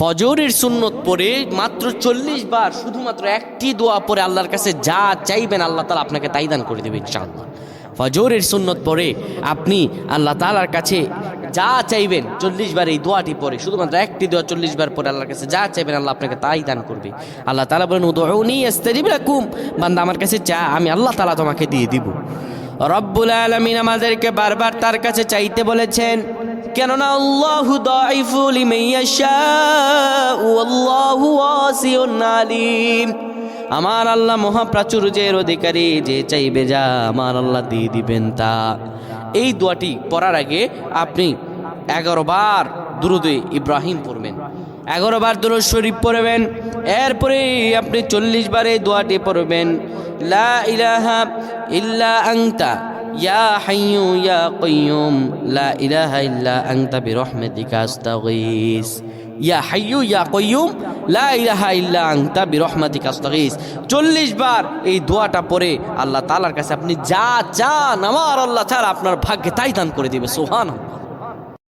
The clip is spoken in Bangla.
ফজরের সুন্নত পড়ে মাত্র 40 বার শুধুমাত্র একটি দোয়া পড়ে আল্লাহর কাছে যা চাইবেন আল্লাহ তাআলা আপনাকে তাই দান করে দেবে ইনশাআল্লাহ। ফজরের সুন্নত পড়ে আপনি আল্লাহ তাআলার কাছে যা চাইবেন 40 বার এই দোয়াটি পড়ে, শুধুমাত্র একটি দোয়া 40 বার পরে আল্লাহর কাছে যা চাইবেন আল্লাহ আপনাকে তাই দান করবে। আল্লাহ তাআলা বলেন উদউনি আস্তাজিব লাকুম, বান্দা আমার কাছে চা, আমি আল্লাহ তাআলা তোমাকে দিয়ে দিব। রব্বুল আলামিন আমাদেরকে বারবার তার কাছে চাইতে বলেছেন, কেননা আল্লাহু দাইফু লিমান ইয়াশাউ আল্লাহু ওয়াসিউন আলিম। আমার আল্লাহ মহাপ্রাচুর্যের অধিকারী, যে চাইবে যা আমার আল্লাহ দিয়ে দিবেন তা। এই দোয়াটি পড়ার আগে আপনি 11 বার দুরূদে ইব্রাহিম পড়বেন, 11 বার দুরূদ শরীফ পড়বেন। এরপরে আপনি 40 বার এই দোয়াটি পড়বেন, লা ইলাহা ইল্লা আনতা ইয়া হাইয়্যু ইয়া কাইয়্যুম লা ইলাহা ইল্লা আনতা বিরহমাতিকা আস্তাগীস, ইয়া হাইয়্যু ইয়া কাইয়্যুম লা ইলাহা ইল্লা আনতা বিরহমাতিকা আস্তাগীস। 40 বার এই দোয়াটা পড়ে আল্লাহ তাআলার কাছে আপনি যা চান আমার আল্লাহ তাআলা আপনার ভাগ্যে তাই দান করে দিবে। সুবহানাল্লাহ।